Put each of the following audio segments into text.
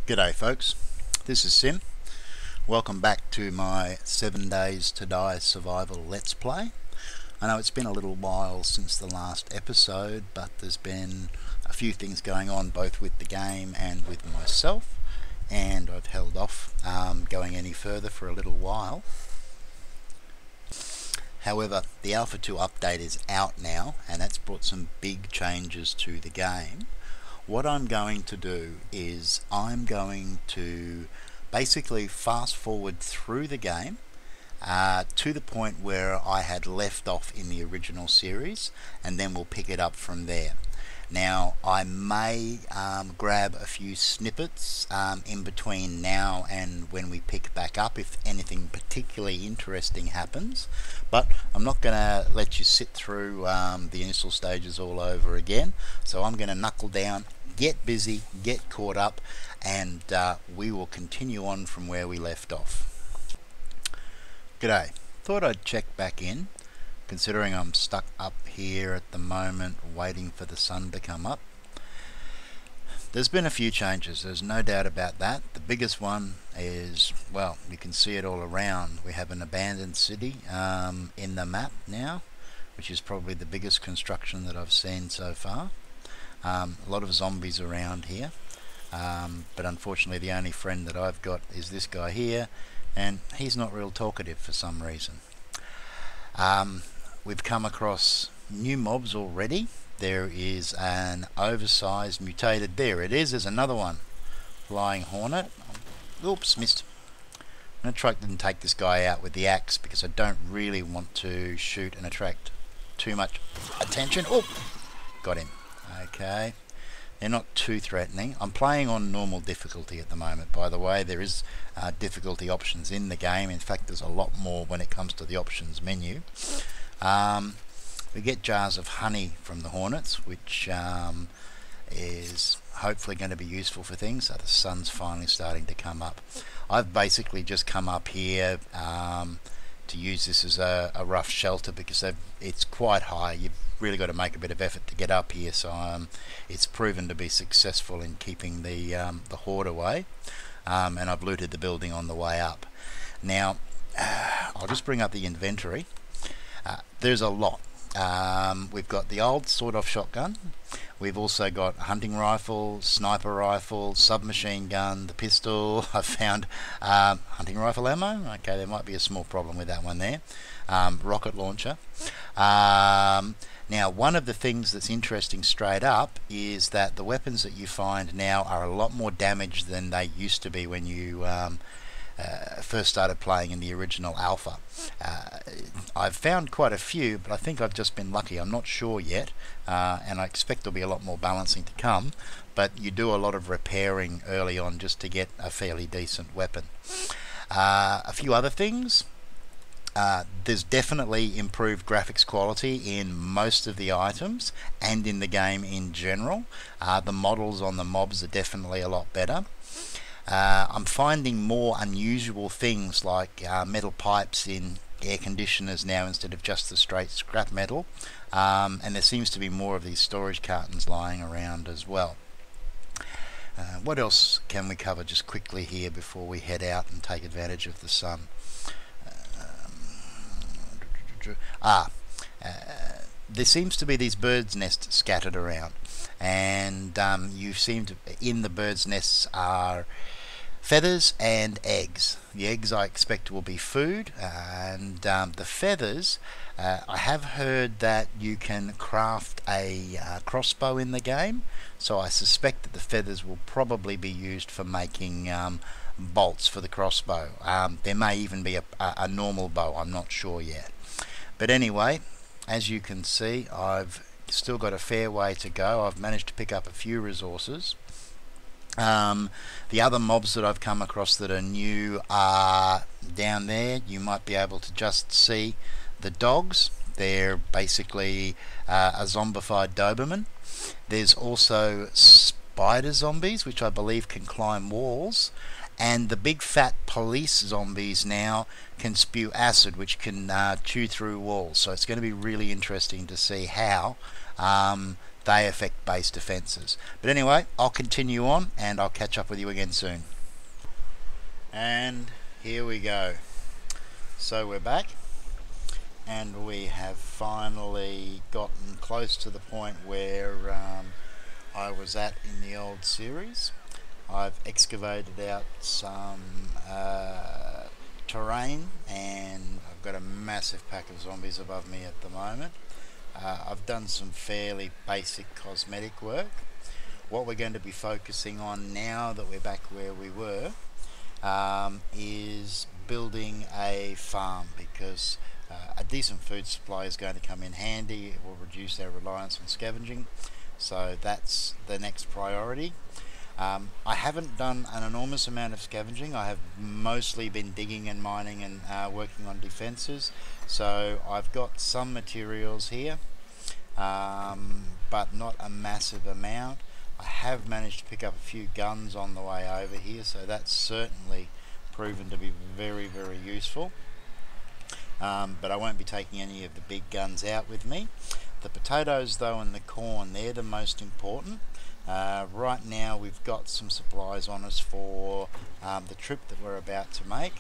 G'day folks, this is Sim. Welcome back to my 7 Days to Die Survival Let's Play. I know it's been a little while since the last episode, but there's been a few things going on both with the game and with myself, and I've held off going any further for a little while. However, the Alpha 2 update is out now, and that's brought some big changes to the game. What I'm going to do is I'm going to basically fast forward through the game to the point where I had left off in the original series, and then we'll pick it up from there. Now, I may grab a few snippets in between now and when we pick back up if anything particularly interesting happens, but I'm not going to let you sit through the initial stages all over again, so I'm going to knuckle down, get busy, get caught up, and we will continue on from where we left off. G'day, thought I'd check back in, considering I'm stuck up here at the moment waiting for the sun to come up. There's been a few changes, there's no doubt about that. The biggest one is, well, you can see it all around. We have an abandoned city in the map now, which is probably the biggest construction that I've seen so far. A lot of zombies around here, but unfortunately the only friend that I've got is this guy here, and he's not real talkative for some reason. We've come across new mobs already. There is an oversized mutated, there it is, there's another one, flying hornet. Oops, missed. I'm going to try and take this guy out with the axe because I don't really want to shoot and attract too much attention. Oh, got him. Okay, they're not too threatening. I'm playing on normal difficulty at the moment, by the way. There is difficulty options in the game. In fact, there's a lot more when it comes to the options menu. We get jars of honey from the hornets, which is hopefully going to be useful for things. So the sun's finally starting to come up. I've basically just come up here to use this as a rough shelter because it's quite high. You've really got to make a bit of effort to get up here, so it's proven to be successful in keeping the horde away, and I've looted the building on the way up. Now I'll just bring up the inventory. There's a lot. We've got the old sawed-off shotgun. We've also got a hunting rifle, sniper rifle, submachine gun, the pistol. I've found hunting rifle ammo. Okay, there might be a small problem with that one there. Rocket launcher. Now, one of the things that's interesting straight up is that the weapons that you find now are a lot more damage than they used to be when you first started playing in the original alpha. I've found quite a few, but I think I've just been lucky. I'm not sure yet, and I expect there'll be a lot more balancing to come, but you do a lot of repairing early on just to get a fairly decent weapon. A few other things. There's definitely improved graphics quality in most of the items and in the game in general. The models on the mobs are definitely a lot better. I'm finding more unusual things like metal pipes in air conditioners now instead of just the straight scrap metal, and there seems to be more of these storage cartons lying around as well. What else can we cover just quickly here before we head out and take advantage of the sun? There seems to be these birds' nests scattered around, and you seem to, in the birds' nests are feathers and eggs. The eggs I expect will be food, and the feathers, I have heard that you can craft a crossbow in the game, so I suspect that the feathers will probably be used for making bolts for the crossbow. There may even be a normal bow, I'm not sure yet. But anyway, as you can see, I've still got a fair way to go. I've managed to pick up a few resources. The other mobs that I've come across that are new are down there. You might be able to just see the dogs. They're basically a zombified Doberman. There's also spider zombies, which I believe can climb walls. And the big fat police zombies now can spew acid, which can chew through walls. So it's going to be really interesting to see how they affect base defences. But anyway, I'll continue on and I'll catch up with you again soon. And here we go. So we're back, and we have finally gotten close to the point where I was at in the old series. I've excavated out some terrain, and I've got a massive pack of zombies above me at the moment. I've done some fairly basic cosmetic work. What we're going to be focusing on now that we're back where we were is building a farm, because a decent food supply is going to come in handy. It will reduce our reliance on scavenging, so that's the next priority. I haven't done an enormous amount of scavenging. I have mostly been digging and mining and working on defences, so I've got some materials here, but not a massive amount. I have managed to pick up a few guns on the way over here, so that's certainly proven to be very, very useful. But I won't be taking any of the big guns out with me. The potatoes though and the corn, they're the most important. Right now we've got some supplies on us for the trip that we're about to make,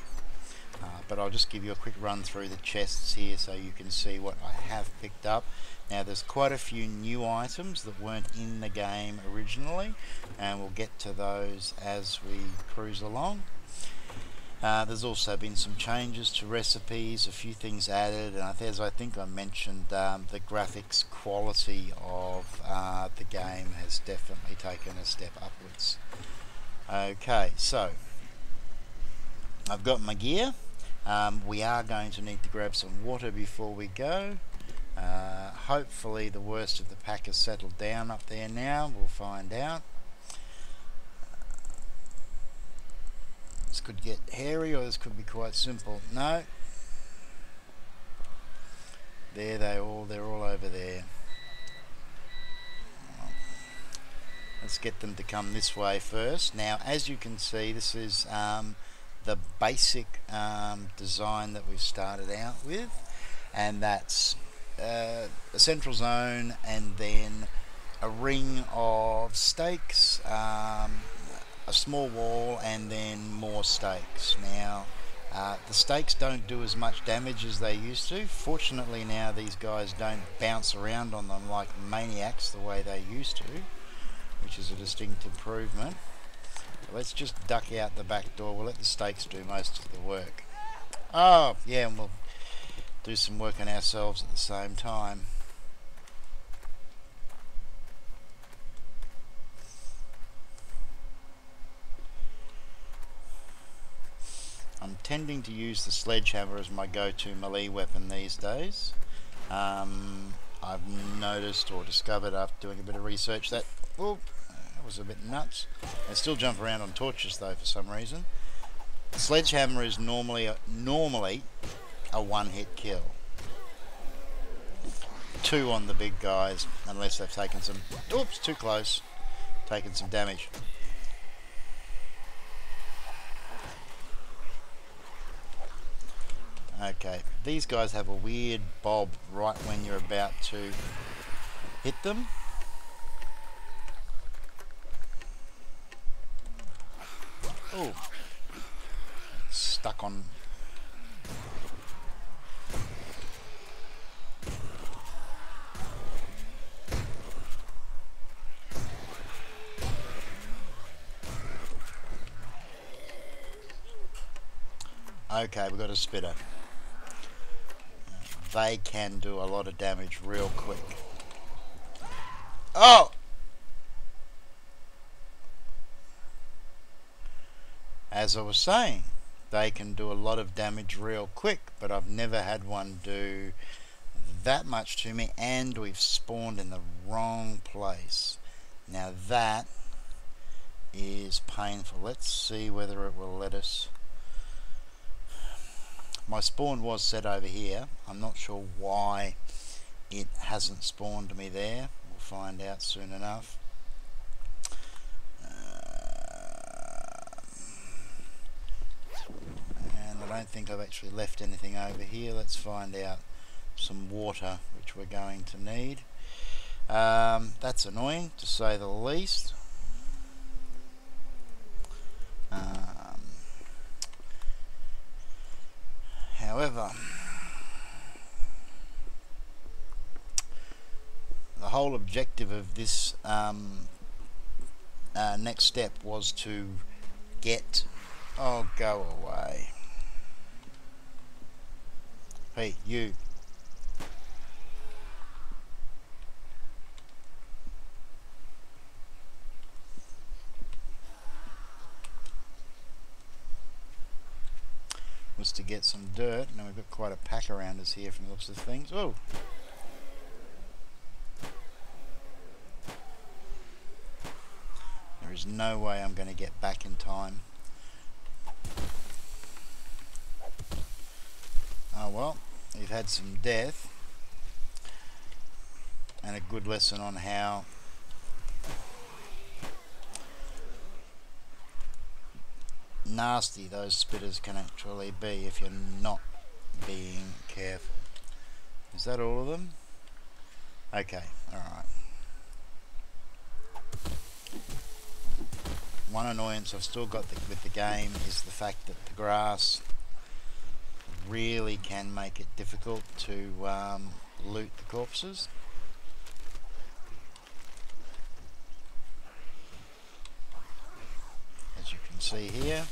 but I'll just give you a quick run through the chests here so you can see what I have picked up. Now there's quite a few new items that weren't in the game originally, and we'll get to those as we cruise along. There's also been some changes to recipes, a few things added, and as I think I mentioned, the graphics quality of the game has definitely taken a step upwards. Okay, so I've got my gear. We are going to need to grab some water before we go. Hopefully the worst of the pack has settled down up there now. We'll find out. This could get hairy, or this could be quite simple. No. They're all over there. Let's get them to come this way first. Now, as you can see, this is the basic design that we've started out with, and that's a central zone and then a ring of stakes, a small wall, and then more stakes. Now the stakes don't do as much damage as they used to. Fortunately now these guys don't bounce around on them like maniacs the way they used to, which is a distinct improvement. So let's just duck out the back door. We'll let the stakes do most of the work. Oh yeah, and we'll do some work on ourselves at the same time. I'm tending to use the sledgehammer as my go-to melee weapon these days. I've noticed or discovered after doing a bit of research that, that was a bit nuts. I still jump around on torches though for some reason. The sledgehammer is normally a one-hit kill. 2 on the big guys, unless they've taken some, oops, too close, taken some damage. Okay, these guys have a weird bob right when you're about to hit them. Oh, stuck on. Okay, we've got a spitter. They can do a lot of damage real quick. Oh! As I was saying, they can do a lot of damage real quick, but I've never had one do that much to me, and we've spawned in the wrong place. Now that is painful. Let's see whether it will let us. My spawn was set over here. I'm not sure why it hasn't spawned me there. We'll find out soon enough. And I don't think I've actually left anything over here. Let's find out. Some water, which we're going to need. That's annoying, to say the least. However, the whole objective of this next step was to get... Oh, go away. Hey, you. Was to get some dirt. Now we've got quite a pack around us here from the looks of things. Oh! There is no way I'm going to get back in time. Oh well, we've had some death. And a good lesson on how nasty those spitters can actually be if you're not being careful. Is that all of them? Okay, alright. One annoyance I've still got with the game is the fact that the grass really can make it difficult to loot the corpses. As you can see here.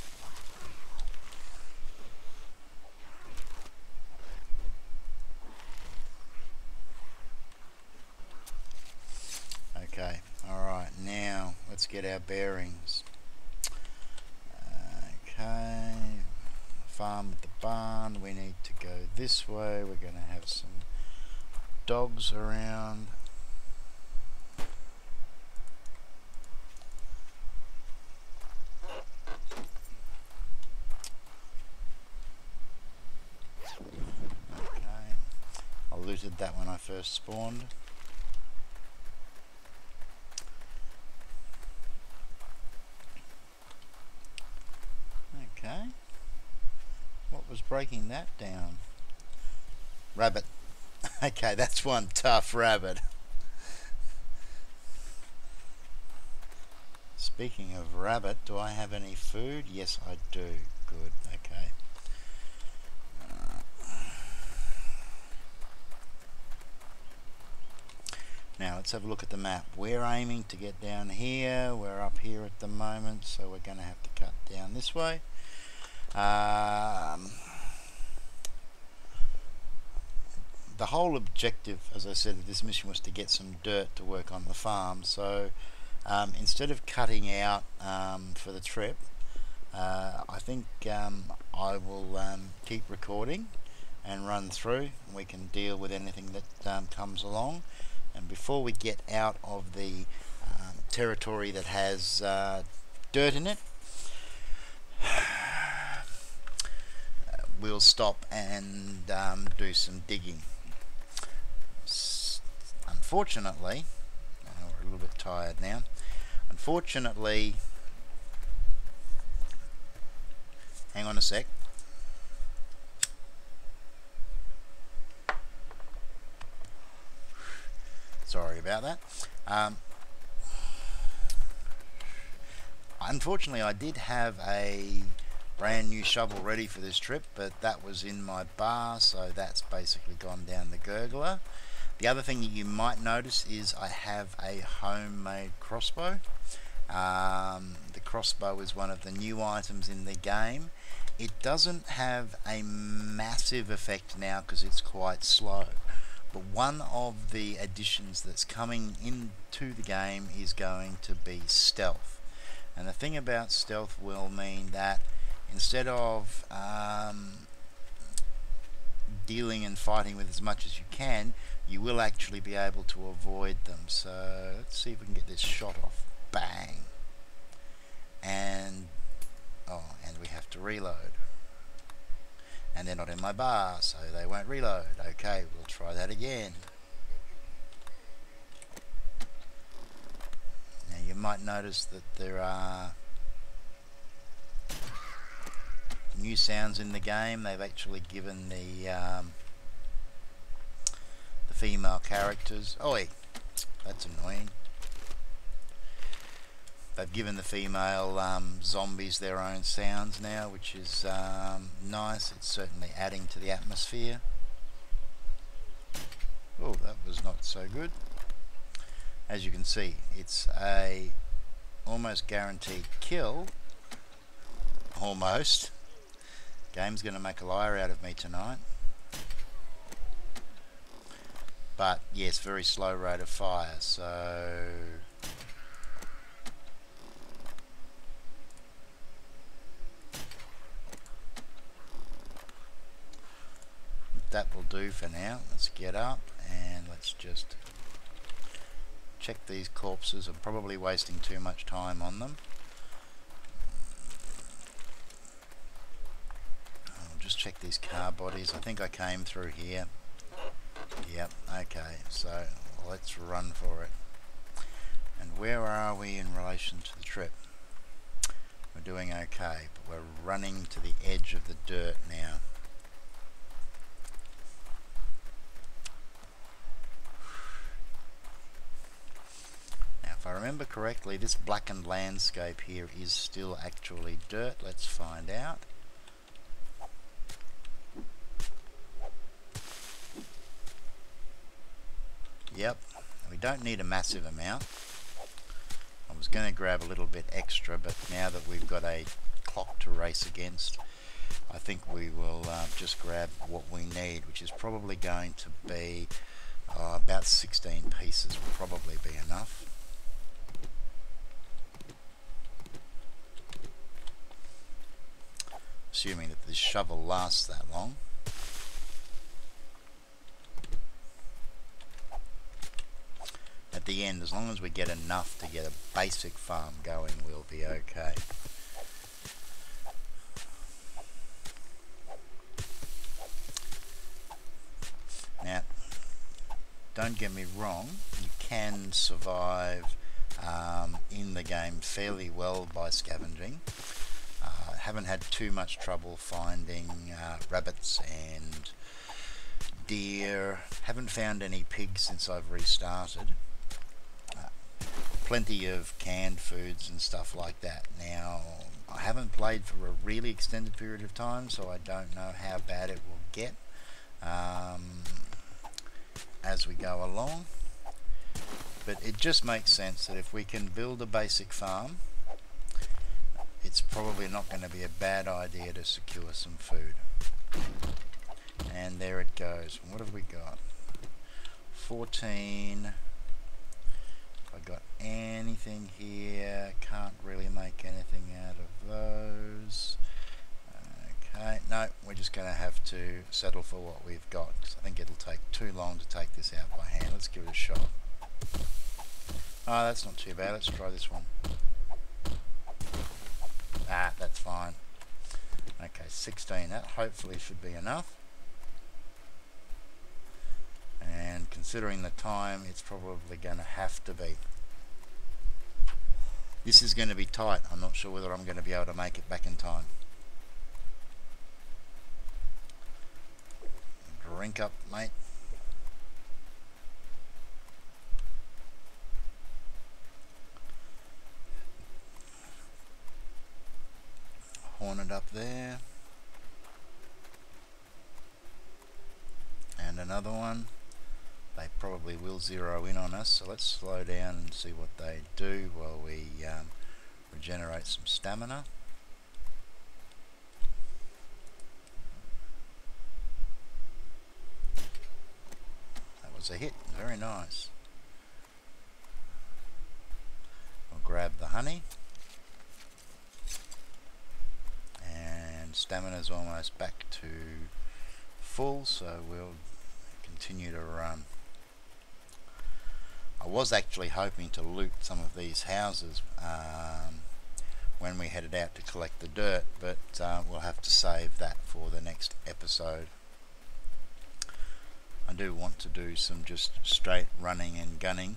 Okay, alright, now let's get our bearings. Okay, farm with the barn, we need to go this way, we're going to have some dogs around. Okay, I looted that when I first spawned. Okay, what was breaking that down? Rabbit. Okay, that's one tough rabbit. Speaking of rabbit, do I have any food? Yes, I do. Good, okay. Now let's have a look at the map. We're aiming to get down here. We're up here at the moment, so we're going to have to cut down this way. The whole objective, as I said, of this mission was to get some dirt to work on the farm. So instead of cutting out for the trip, I think I will keep recording and run through, and we can deal with anything that comes along. And before we get out of the territory that has dirt in it, we'll stop and do some digging. Unfortunately, we're a little bit tired now. Unfortunately, hang on a sec. Sorry about that. Unfortunately, I did have a brand new shovel ready for this trip, but that was in my bar, so that's basically gone down the gurgler. The other thing that you might notice is I have a homemade crossbow. The crossbow is one of the new items in the game. It doesn't have a massive effect now because it's quite slow. But one of the additions that's coming into the game is going to be stealth. And the thing about stealth will mean that instead of dealing and fighting with as much as you can, you will actually be able to avoid them. So let's see if we can get this shot off. Bang. And and we have to reload. And they're not in my bar, so they won't reload. Okay, we'll try that again. Now you might notice that there are new sounds in the game. They've actually given the female characters. Oi! that's annoying. They've given the female zombies their own sounds now, which is nice. It's certainly adding to the atmosphere. Oh, that was not so good. As you can see, it's a almost guaranteed kill. Almost. Game's going to make a liar out of me tonight. But yes, very slow rate of fire, so that will do for now. Let's get up and let's just check these corpses. I'm probably wasting too much time on them. I'll just check these car bodies. I think I came through here. Yep, okay, so let's run for it. And where are we in relation to the trip? We're doing okay, but we're running to the edge of the dirt now. Now, if I remember correctly, this blackened landscape here is still actually dirt. Let's find out. Yep, we don't need a massive amount. I was going to grab a little bit extra, but now that we've got a clock to race against, I think we will just grab what we need, which is probably going to be about 16 pieces will probably be enough. Assuming that this shovel lasts that long. At the end, as long as we get enough to get a basic farm going, we'll be okay. Now, don't get me wrong, you can survive in the game fairly well by scavenging. Haven't had too much trouble finding rabbits and deer. Haven't found any pigs since I've restarted. Plenty of canned foods and stuff like that. Now, I haven't played for a really extended period of time, so I don't know how bad it will get as we go along. But it just makes sense that if we can build a basic farm, it's probably not going to be a bad idea to secure some food. And there it goes. What have we got? 14. I got anything here? Can't really make anything out of those. Okay, no, we're just going to have to settle for what we've got, because I think it'll take too long to take this out by hand. Let's give it a shot. Oh, that's not too bad. Let's try this one. Ah, that's fine. Okay, 16. That hopefully should be enough. And considering the time, it's probably going to have to be. This is going to be tight. I'm not sure whether I'm going to be able to make it back in time. Drink up, mate. Hornet up there. And another one. They probably will zero in on us, so let's slow down and see what they do while we regenerate some stamina. That was a hit, very nice. I'll grab the honey. And stamina's almost back to full, so we'll continue to run. I was actually hoping to loot some of these houses when we headed out to collect the dirt, but we'll have to save that for the next episode. I do want to do some just straight running and gunning.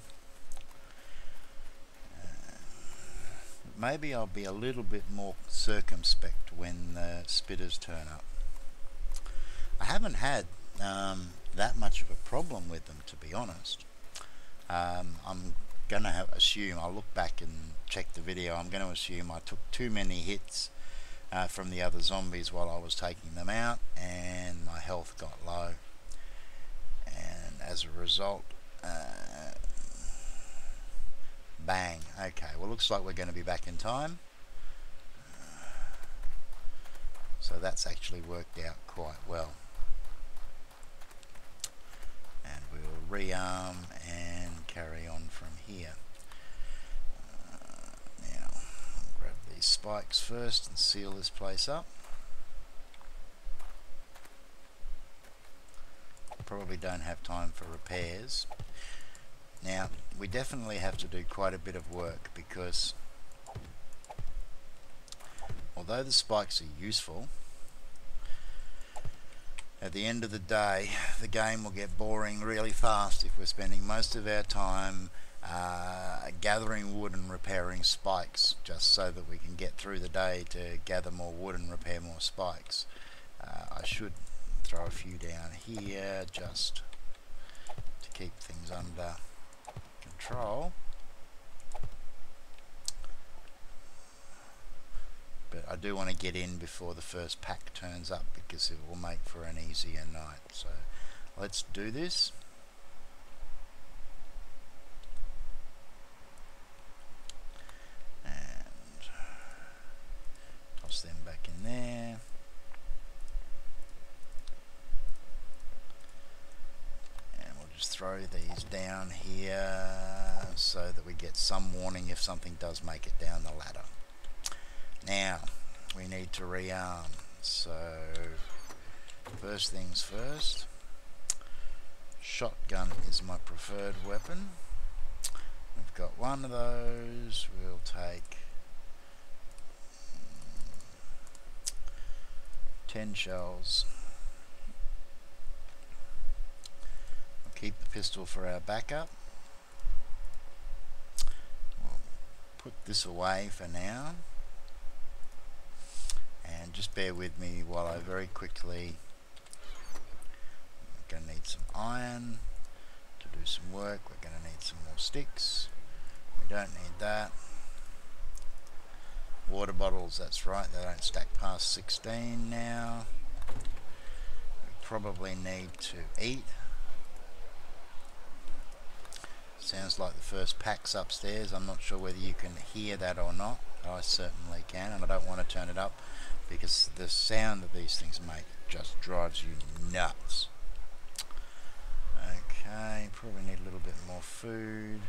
Maybe I'll be a little bit more circumspect when the spitters turn up. I haven't had that much of a problem with them, to be honest. I'm gonna assume, I'll look back and check the video, I'm gonna assume I took too many hits from the other zombies while I was taking them out, and my health got low, and as a result, bang. Okay, well, looks like we're going to be back in time, so that's actually worked out quite well. And we'll rearm and carry on from here. Now, I'll grab these spikes first and seal this place up. Probably don't have time for repairs. Now, we definitely have to do quite a bit of work, because although the spikes are useful, at the end of the day, the game will get boring really fast if we're spending most of our time gathering wood and repairing spikes, just so that we can get through the day to gather more wood and repair more spikes. I should throw a few down here just to keep things under control. But I do want to get in before the first pack turns up, because it will make for an easier night. So let's do this. And toss them back in there. And we'll just throw these down here so that we get some warning if something does make it down the ladder. Now, we need to rearm, so first things first, shotgun is my preferred weapon. We've got one of those. We'll take 10 shells. We'll keep the pistol for our backup. We'll put this away for now. And just bear with me while I very quickly, we're going to need some iron to do some work. We're going to need some more sticks. We don't need that. Water bottles, that's right, they don't stack past 16 now. We probably need to eat. Sounds like the first pack's upstairs. I'm not sure whether you can hear that or not. I certainly can, and I don't want to turn it up, because the sound that these things make just drives you nuts. Okay, probably need a little bit more food.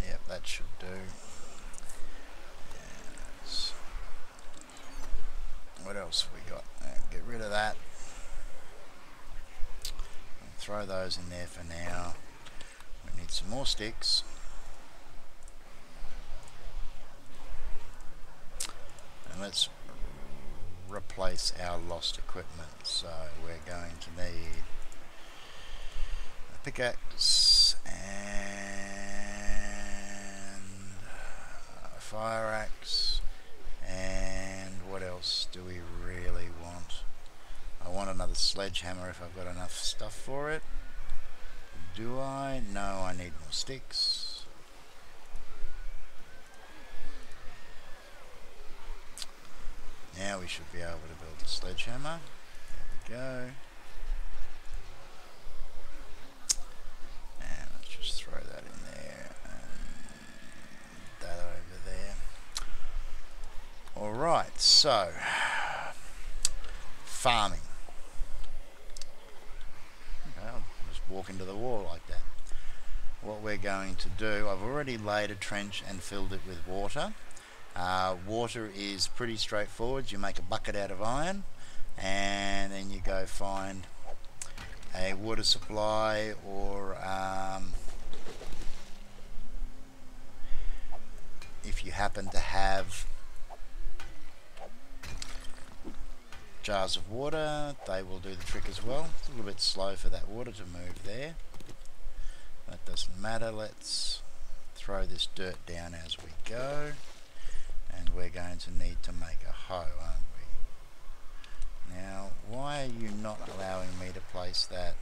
Yep, that should do. Yes. What else have we got? Get rid of that. I'll throw those in there for now. We need some more sticks. And let's replace our lost equipment. So we're going to need a pickaxe and a fire axe. And what else do we really want? I want another sledgehammer if I've got enough stuff for it. Do I? No, I need more sticks. Now we should be able to build a sledgehammer. There we go. And let's just throw that in there and that over there. Alright, so farming. Okay, I'll just walk into the wall like that. What we're going to do, I've already laid a trench and filled it with water. Water is pretty straightforward. You make a bucket out of iron, and then you go find a water supply, or if you happen to have jars of water, they will do the trick as well. It's a little bit slow for that water to move there. That doesn't matter. Let's throw this dirt down as we go. And we're going to need to make a hoe, aren't Now, why are you not allowing me to place that?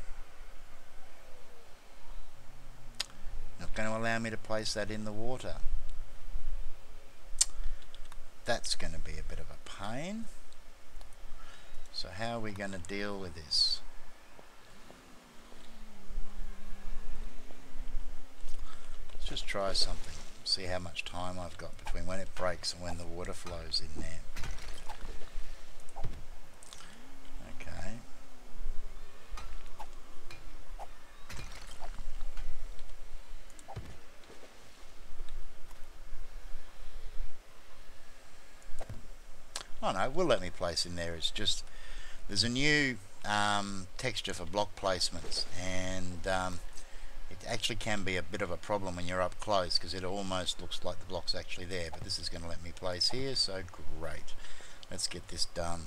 Not going to allow me to place that in the water. That's going to be a bit of a pain. So how are we going to deal with this? Let's just try something. See how much time I've got between when it breaks and when the water flows in there. Okay. Oh no, it will let me place in there. It's just there's a new texture for block placements, and it actually can be a bit of a problem when you're up close because it almost looks like the block's actually there, but this is going to let me place here, so great. Let's get this done.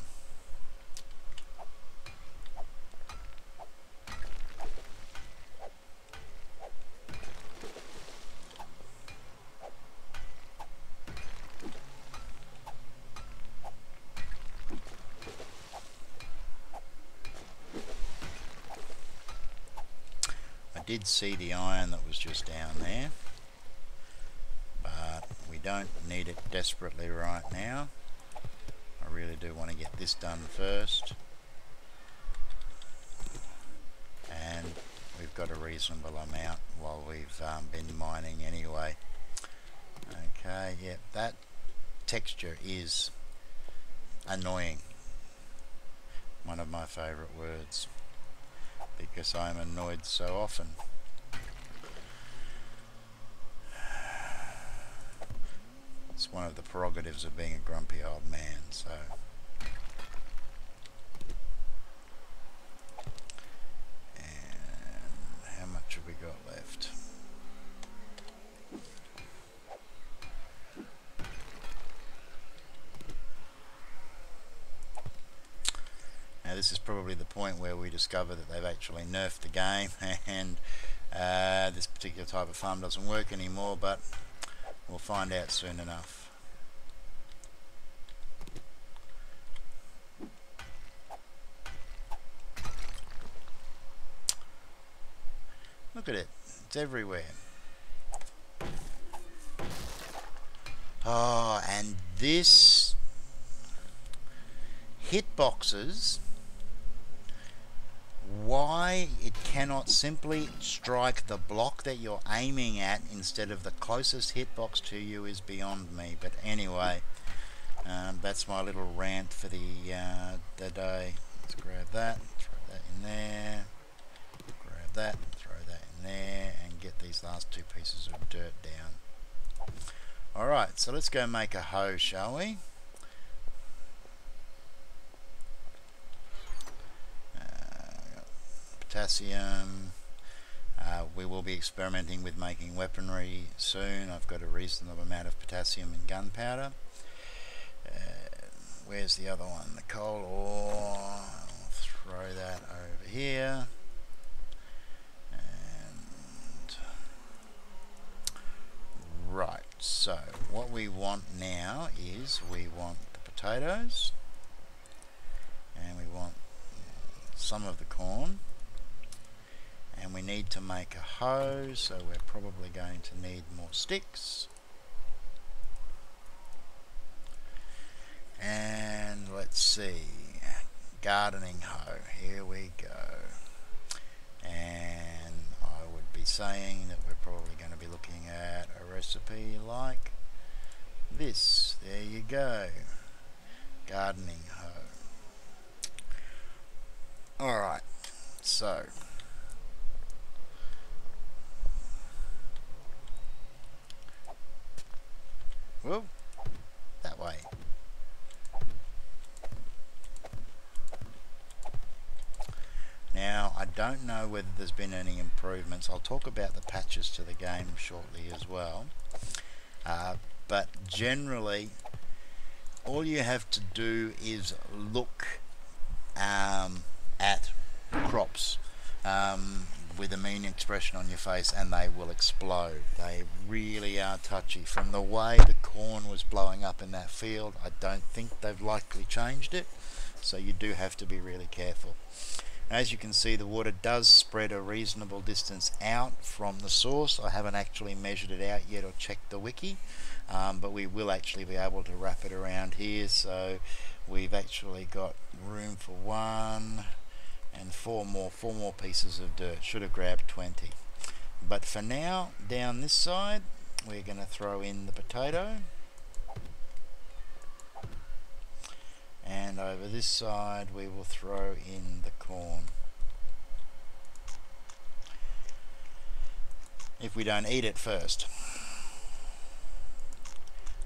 I did see the iron that was just down there, but we don't need it desperately right now. I really do want to get this done first, and we've got a reasonable amount while we've been mining anyway. Okay, yeah, that texture is annoying. One of my favourite words, because I'm annoyed so often. It's one of the prerogatives of being a grumpy old man, so. And how much have we got left? Now this is probably the point where we discover that they've actually nerfed the game and this particular type of farm doesn't work anymore, but we'll find out soon enough. Look at it, it's everywhere. Oh, and this hitboxes, why it cannot simply strike the block that you're aiming at instead of the closest hitbox to you is beyond me. But anyway, that's my little rant for the day. Let's grab that, throw that in there, grab that, throw that in there, and get these last two pieces of dirt down. Alright, so let's go make a hoe, shall we? Potassium. We will be experimenting with making weaponry soon. I've got a reasonable amount of potassium and gunpowder. Where's the other one? The coal ore. I'll throw that over here. And right, so what we want now is we want the potatoes, and we want some of the corn. And we need to make a hoe, so we're probably going to need more sticks. And let's see, gardening hoe, here we go. And I would be saying that we're probably going to be looking at a recipe like this. There you go, gardening hoe. Alright, so whoa, that way. Now, I don't know whether there's been any improvements. I'll talk about the patches to the game shortly as well. But generally, all you have to do is look at crops with a mean expression on your face and they will explode. They really are touchy. From the way the corn was blowing up in that field, I don't think they've likely changed it. so you do have to be really careful. As you can see, the water does spread a reasonable distance out from the source. I haven't actually measured it out yet or checked the wiki, but we will actually be able to wrap it around here. So we've actually got room for 1 and 4 more pieces of dirt. Should have grabbed 20. But for now, down this side, we're going to throw in the potato. And over this side we will throw in the corn. If we don't eat it first.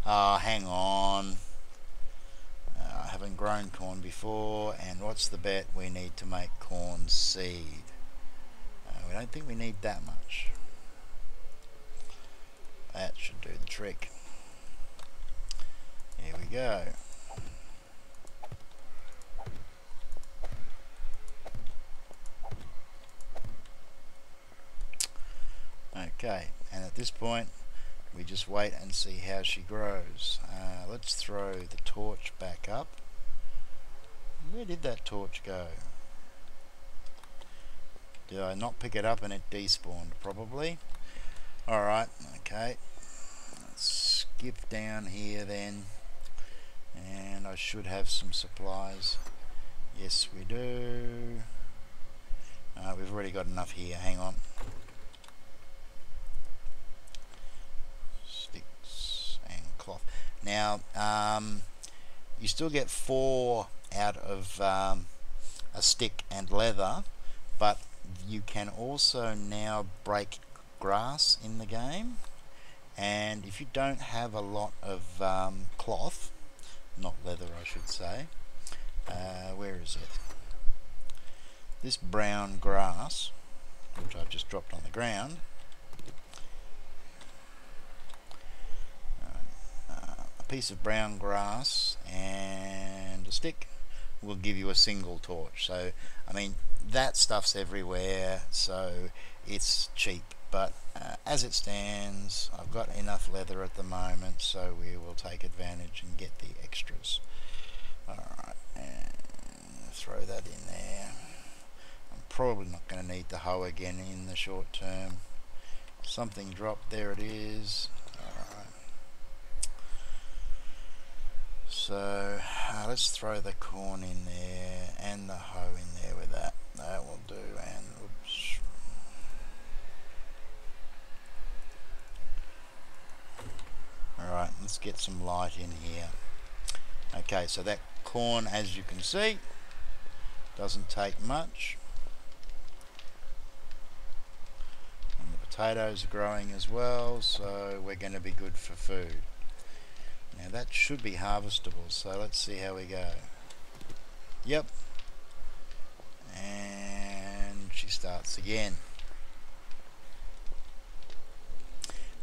Hang on. I haven't grown corn before, and what's the bet? We need to make corn seed. We don't think we need that much. That should do the trick. Here we go. Okay, and at this point we just wait and see how she grows. Let's throw the torch back up. Where did that torch go? Did I not pick it up and it despawned? Probably. Alright, okay. Let's skip down here then. And I should have some supplies. Yes, we do. We've already got enough here. Hang on. Cloth. Now you still get 4 out of a stick and leather, but you can also now break grass in the game, and if you don't have a lot of cloth, not leather I should say, where is it? This brown grass, which I've just dropped on the ground, piece of brown grass and a stick will give you a single torch. So I mean, that stuff's everywhere, so it's cheap, but as it stands I've got enough leather at the moment, so we will take advantage and get the extras. Alright, and throw that in there. I'm probably not going to need the hoe again in the short term. Something dropped, there it is. Alright. So let's throw the corn in there and the hoe in there with that. That will do. And oops. Alright, let's get some light in here. Okay, so that corn, as you can see, doesn't take much. And the potatoes are growing as well, so we're going to be good for food. Now that should be harvestable, so let's see how we go. Yep. And she starts again.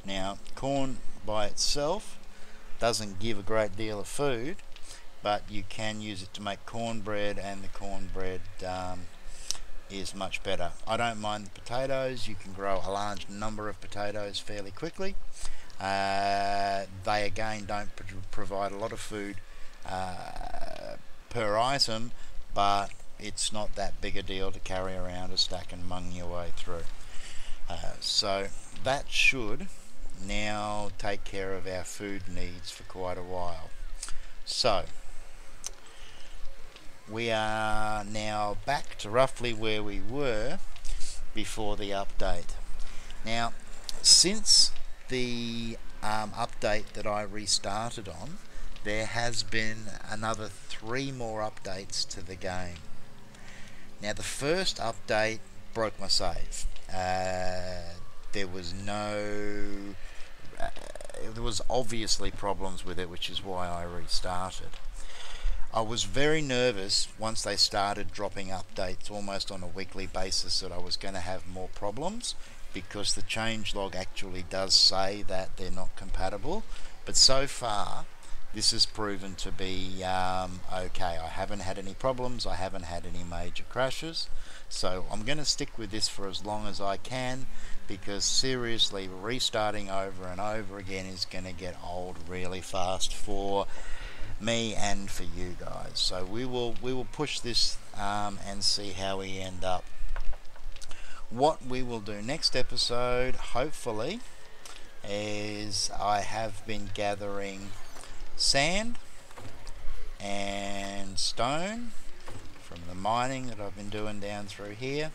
Now, corn by itself doesn't give a great deal of food, but you can use it to make cornbread, and the cornbread is much better. I don't mind the potatoes. You can grow a large number of potatoes fairly quickly. They again don't provide a lot of food per item, but it's not that big a deal to carry around a stack and mung your way through. So that should now take care of our food needs for quite a while. So we are now back to roughly where we were before the update. Now, since the update that I restarted on, there has been another 3 more updates to the game. Now, the first update broke my save. There was obviously problems with it, which is why I restarted. I was very nervous once they started dropping updates almost on a weekly basis that I was going to have more problems, because the changelog actually does say that they're not compatible, but so far this has proven to be okay. I haven't had any problems, I haven't had any major crashes, so I'm going to stick with this for as long as I can, because seriously, restarting over and over again is going to get old really fast for me and for you guys. So we will push this and see how we end up. What we will do next episode, hopefully, is I have been gathering sand and stone from the mining that I've been doing down through here,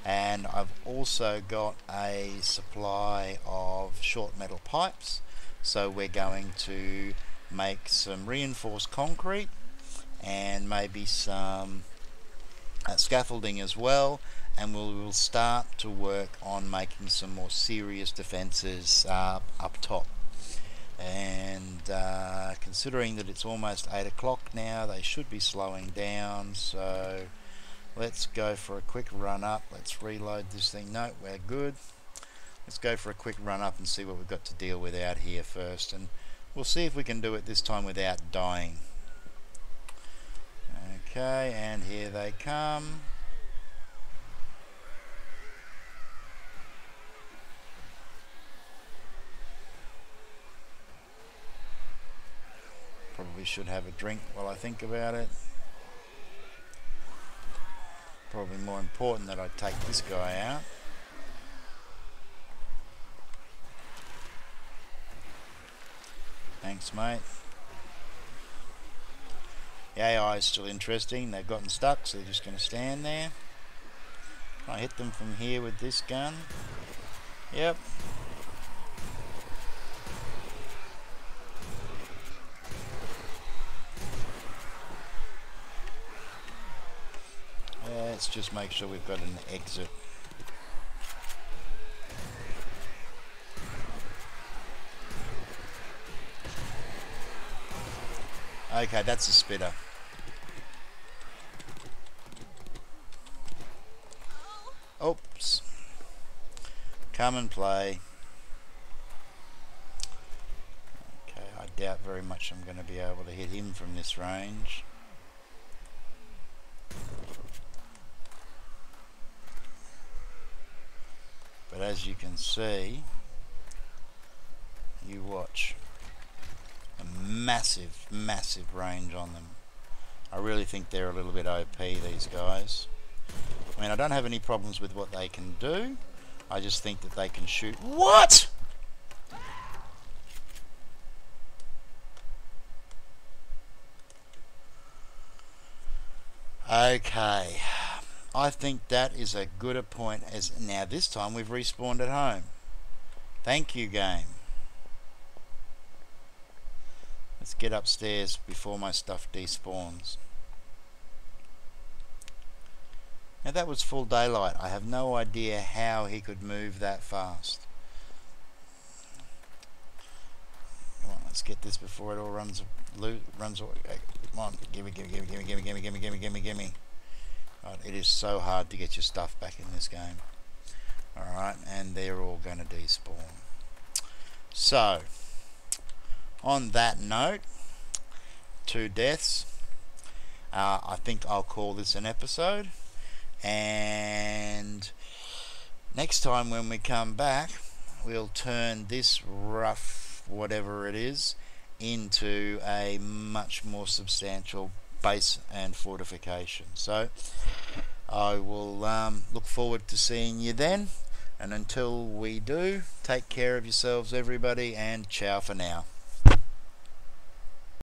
and I've also got a supply of short metal pipes, so we're going to make some reinforced concrete and maybe some scaffolding as well, and we'll start to work on making some more serious defences up top. And considering that it's almost 8 o'clock now, they should be slowing down, so let's go for a quick run up. Let's reload this thing. No, we're good. Let's go for a quick run up and see what we've got to deal with out here first, and we'll see if we can do it this time without dying. Okay, and here they come. Probably should have a drink while I think about it. Probably more important that I take this guy out. Thanks, mate. The AI is still interesting. They've gotten stuck, so they're just going to stand there. I hit them from here with this gun. Yep. Let's just make sure we've got an exit. Okay, that's a spitter. Oops. Come and play. Okay, I doubt very much I'm going to be able to hit him from this range. But as you can see, you watch. A massive, massive range on them. I really think they're a little bit OP, these guys. I mean, I don't have any problems with what they can do. I just think that they can shoot. What? Okay. I think that is a good a point as now this time we've respawned at home. Thank you, game. Let's get upstairs before my stuff despawns. Now that was full daylight. I have no idea how he could move that fast. Come on, let's get this before it all runs away. Come on, gimme. Right, it is so hard to get your stuff back in this game. Alright, and they're all going to despawn. So, on that note, 2 deaths. I think I'll call this an episode. And next time when we come back, we'll turn this rough whatever it is into a much more substantial base and fortification. So I will look forward to seeing you then, and until we do, take care of yourselves everybody, and ciao for now.